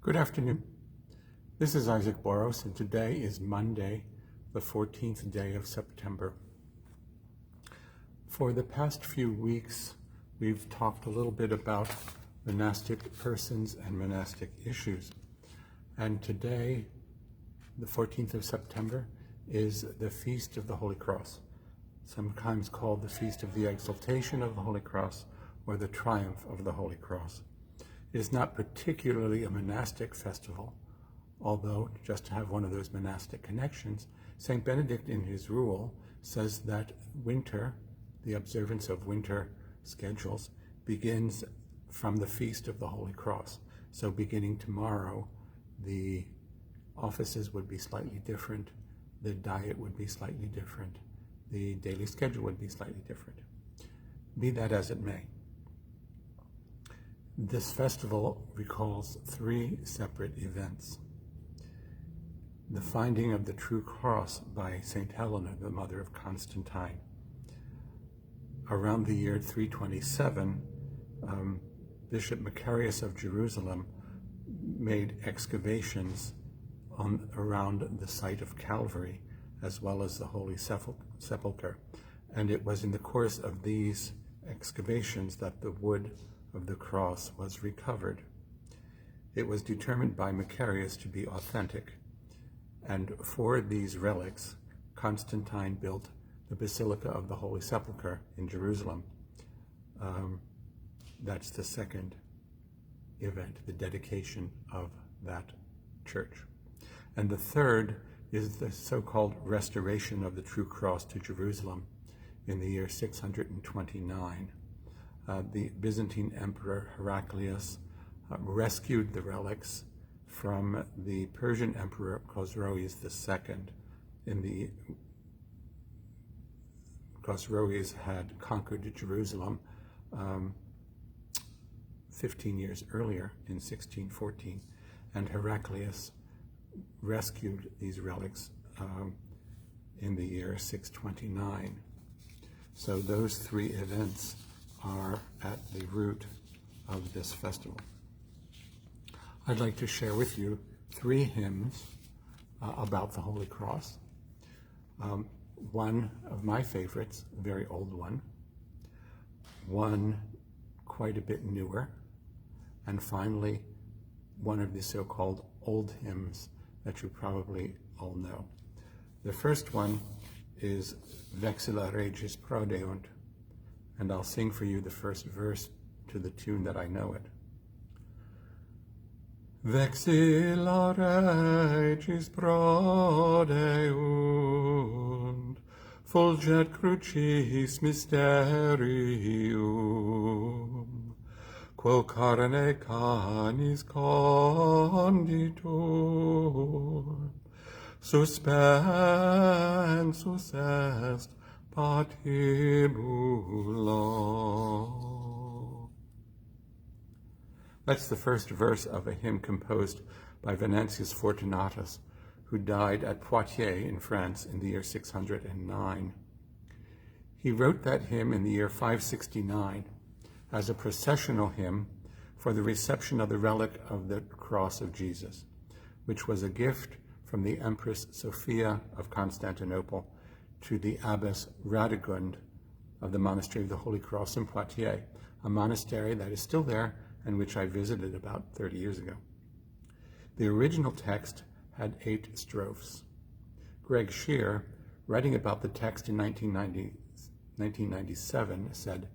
Good afternoon. This is Isaac Boros, and today is Monday, the 14th day of September. For the past few weeks, we've talked a little bit about monastic persons and monastic issues. And today, the 14th of September, is the Feast of the Holy Cross, sometimes called the Feast of the Exaltation of the Holy Cross or the Triumph of the Holy Cross. It is not particularly a monastic festival, although, just to have one of those monastic connections, St. Benedict in his rule says that winter, the observance of winter schedules, begins from the Feast of the Holy Cross. So beginning tomorrow, the offices would be slightly different, the diet would be slightly different, the daily schedule would be slightly different. Be that as it may. This festival recalls three separate events. The finding of the true cross by St. Helena, the mother of Constantine. Around the year 327, Bishop Macarius of Jerusalem made excavations around the site of Calvary, as well as the Holy Sepulchre. And it was in the course of these excavations that the wood of the cross was recovered. It was determined by Macarius to be authentic, and for these relics, Constantine built the Basilica of the Holy Sepulchre in Jerusalem. That's the second event, the dedication of that church. And the third is the so-called restoration of the true cross to Jerusalem in the year 629. The Byzantine Emperor Heraclius rescued the relics from the Persian Emperor Khosroes II. Khosroes had conquered Jerusalem 15 years earlier in 1614, and Heraclius rescued these relics in the year 629. So those three events are at the root of this festival. I'd like to share with you three hymns about the Holy Cross. One of my favorites, a very old one quite a bit newer, and finally one of the so-called old hymns that you probably all know. The first one is Vexilla Regis Prodeunt, and I'll sing for you the first verse to the tune that I know it. Vexilla Regis Prodeunt, fulget crucis mysterium, quo carne canis conditur, suspensus est patibulo. That's the first verse of a hymn composed by Venantius Fortunatus, who died at Poitiers in France in the year 609. He wrote that hymn in the year 569 as a processional hymn for the reception of the relic of the cross of Jesus, which was a gift from the Empress Sophia of Constantinople to the Abbess Radegund of the Monastery of the Holy Cross in Poitiers, a monastery that is still there and which I visited about 30 years ago. The original text had 8 strophes. Greg Shear, writing about the text in 1997, said,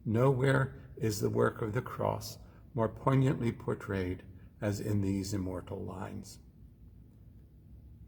"Nowhere is the work of the cross more poignantly portrayed as in these immortal lines."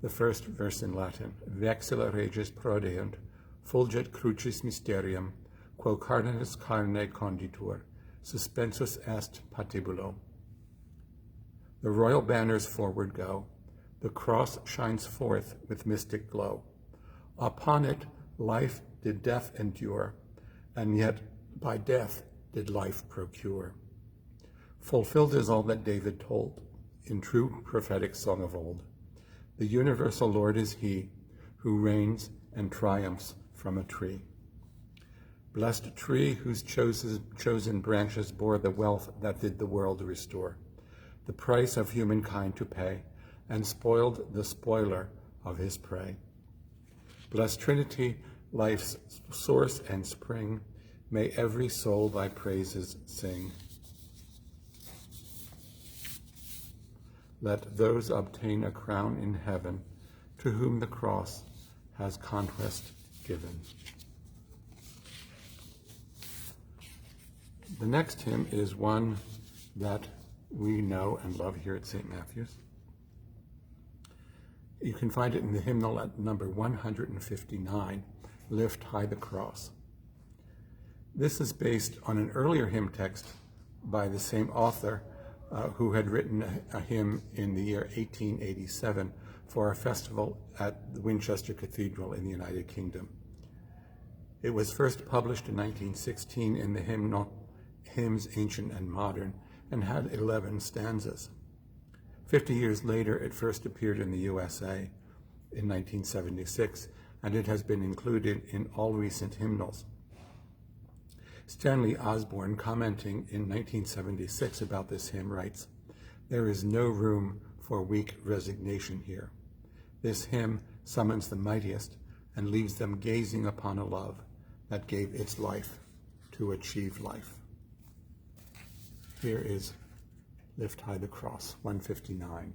The first verse in Latin, Vexilla Regis Prodeunt, fulget crucis mysterium, quo carnis carne conditur, suspensus est patibulo. The royal banners forward go, the cross shines forth with mystic glow. Upon it life did death endure, and yet by death did life procure. Fulfilled is all that David told in true prophetic song of old. The universal Lord is he who reigns and triumphs from a tree. Blessed tree whose chosen branches bore the wealth that did the world restore. the price of humankind to pay, and spoiled the spoiler of his prey. Blessed Trinity, life's source and spring, may every soul thy praises sing. Let those obtain a crown in heaven, to whom the cross has conquest given. The next hymn is one that we know and love here at St. Matthew's. You can find it in the hymnal at number 159, Lift High the Cross. This is based on an earlier hymn text by the same author who had written a hymn in the year 1887 for a festival at the Winchester Cathedral in the United Kingdom. It was first published in 1916 in the hymnal Hymns Ancient and Modern and had 11 stanzas. 50 years later, it first appeared in the USA in 1976, and it has been included in all recent hymnals. Stanley Osborne, commenting in 1976 about this hymn, writes, "There is no room for weak resignation here. This hymn summons the mightiest and leaves them gazing upon a love that gave its life to achieve life." Here is Lift High the Cross, 159.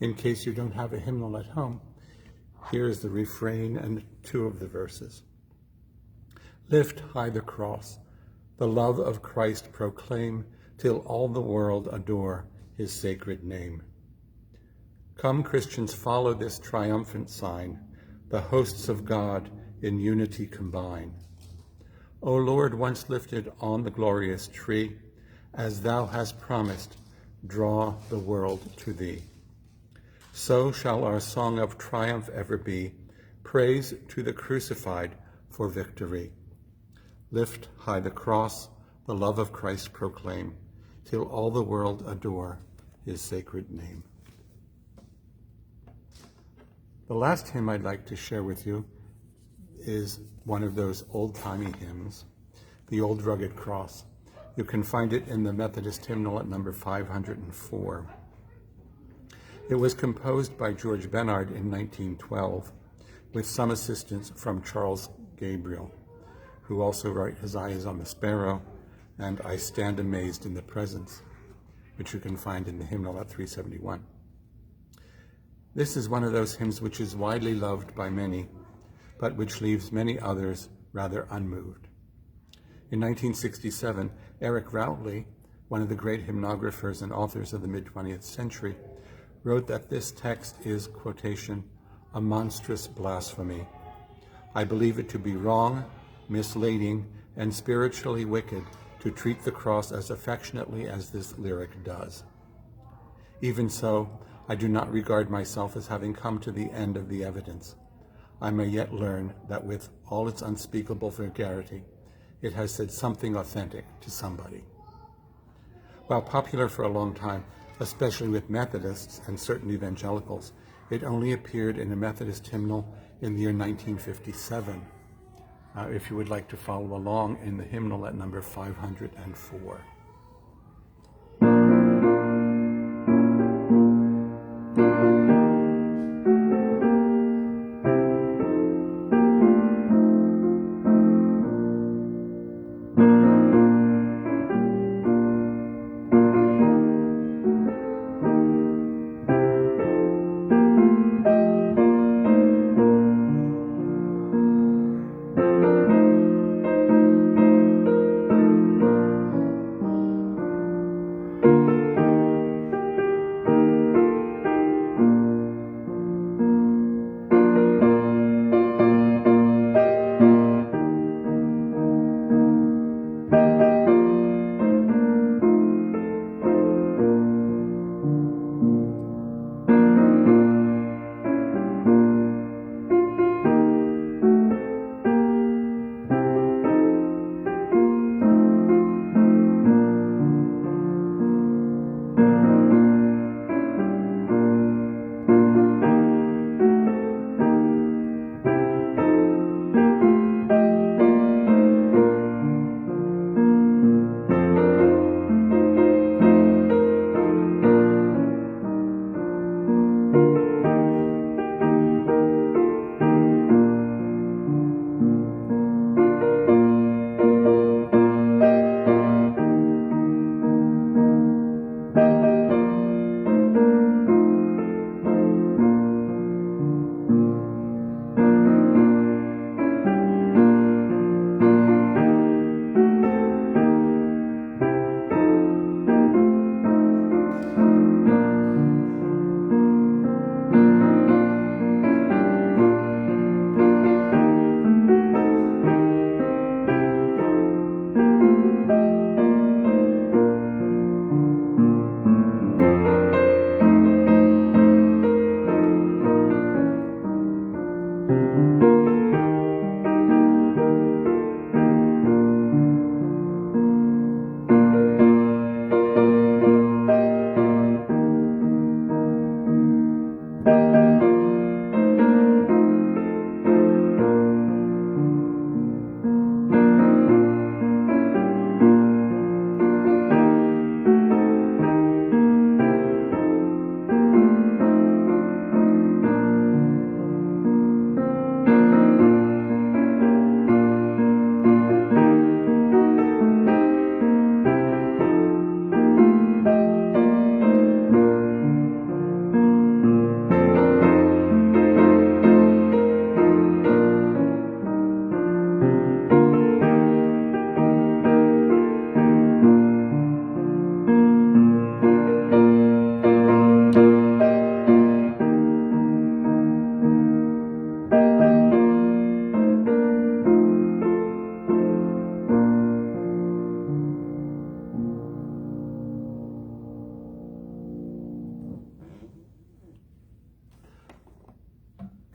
In case you don't have a hymnal at home, here is the refrain and 2 of the verses. Lift high the cross, the love of Christ proclaim, till all the world adore his sacred name. Come, Christians, follow this triumphant sign, the hosts of God in unity combine. O Lord, once lifted on the glorious tree, as thou hast promised, draw the world to thee. So shall our song of triumph ever be, praise to the crucified for victory. Lift high the cross, the love of Christ proclaim, till all the world adore his sacred name. The last hymn I'd like to share with you is one of those old-timey hymns, The Old Rugged Cross. You can find it in the Methodist hymnal at number 504. It was composed by George Bernard in 1912 with some assistance from Charles Gabriel, who also wrote His Eye is on the Sparrow and I Stand Amazed in the Presence, which you can find in the hymnal at 371. This is one of those hymns which is widely loved by many, but which leaves many others rather unmoved. In 1967, Eric Routley, one of the great hymnographers and authors of the mid-20th century, wrote that this text is, quotation, a monstrous blasphemy. I believe it to be wrong, misleading, and spiritually wicked to treat the cross as affectionately as this lyric does. Even so, I do not regard myself as having come to the end of the evidence. I may yet learn that with all its unspeakable vulgarity, it has said something authentic to somebody. While popular for a long time, especially with Methodists and certain evangelicals, it only appeared in a Methodist hymnal in the year 1957. If you would like to follow along in the hymnal at number 504.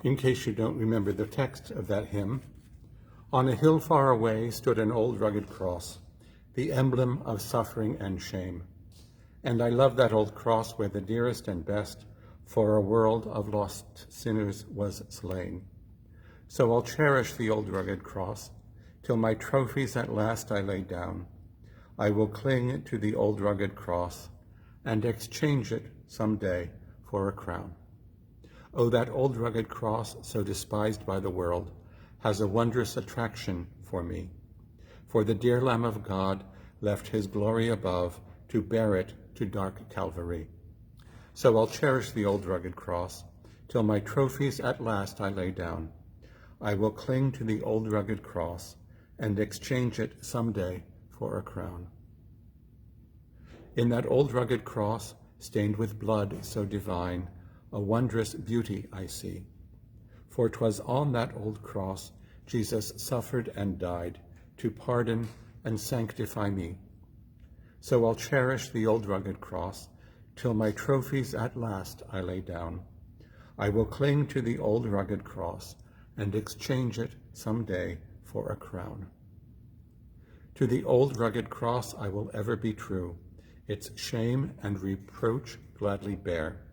In case you don't remember the text of that hymn, on a hill far away stood an old rugged cross, the emblem of suffering and shame. And I love that old cross where the dearest and best for a world of lost sinners was slain. So I'll cherish the old rugged cross till my trophies at last I lay down. I will cling to the old rugged cross and exchange it someday for a crown. Oh, that old rugged cross, so despised by the world, has a wondrous attraction for me. For the dear Lamb of God left his glory above to bear it to dark Calvary. So I'll cherish the old rugged cross till my trophies at last I lay down. I will cling to the old rugged cross and exchange it someday for a crown. In that old rugged cross, stained with blood so divine, a wondrous beauty I see. For 'twas on that old cross Jesus suffered and died to pardon and sanctify me. So I'll cherish the old rugged cross till my trophies at last I lay down. I will cling to the old rugged cross and exchange it someday for a crown. To the old rugged cross I will ever be true, its shame and reproach gladly bear.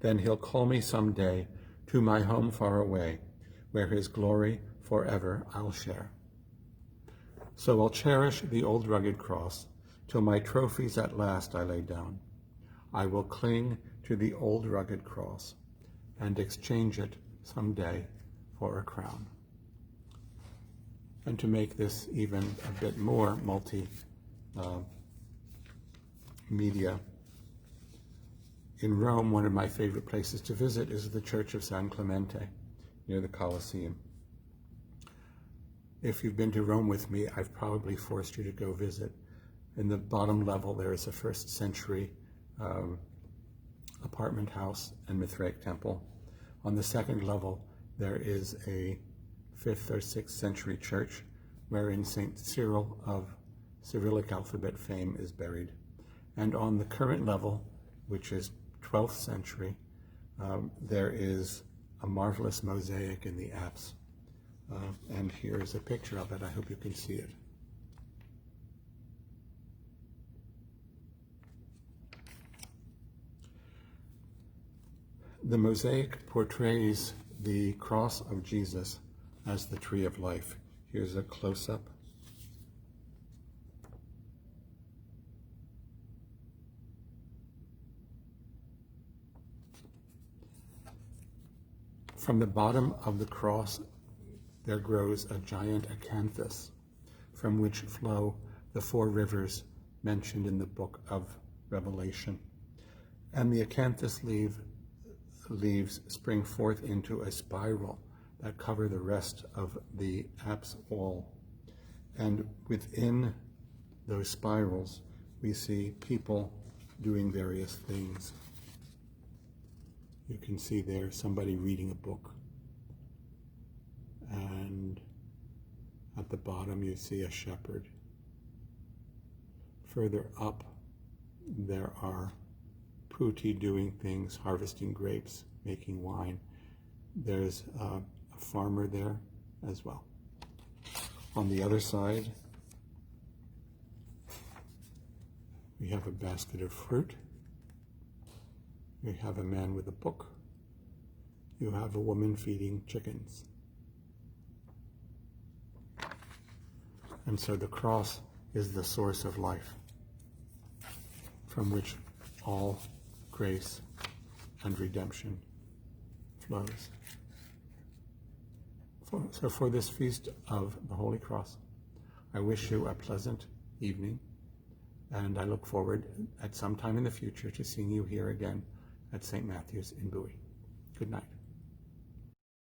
Then he'll call me someday to my home far away, where his glory forever I'll share. So I'll cherish the old rugged cross till my trophies at last I lay down. I will cling to the old rugged cross and exchange it someday for a crown. And to make this even a bit more media, in Rome, one of my favorite places to visit is the Church of San Clemente, near the Colosseum. If you've been to Rome with me, I've probably forced you to go visit. In the bottom level, there is a first century apartment house and Mithraic temple. On the second level, there is a 5th or 6th century church wherein St. Cyril of Cyrillic alphabet fame is buried. And on the current level, which is 12th century, there is a marvelous mosaic in the apse. And here is a picture of it. I hope you can see it. The mosaic portrays the cross of Jesus as the tree of life. Here's a close-up. From the bottom of the cross, there grows a giant acanthus, from which flow the 4 rivers mentioned in the book of Revelation. And the acanthus leaves spring forth into a spiral that cover the rest of the apse wall. And within those spirals, we see people doing various things. You can see there somebody reading a book. And at the bottom, you see a shepherd. Further up, there are putti doing things, harvesting grapes, making wine. There's a farmer there as well. On the other side, we have a basket of fruit. You have a man with a book. You have a woman feeding chickens. And so the cross is the source of life, from which all grace and redemption flows. So for this feast of the Holy Cross, I wish you a pleasant evening, and I look forward at some time in the future to seeing you here again at St. Matthew's in Bowie. Good night.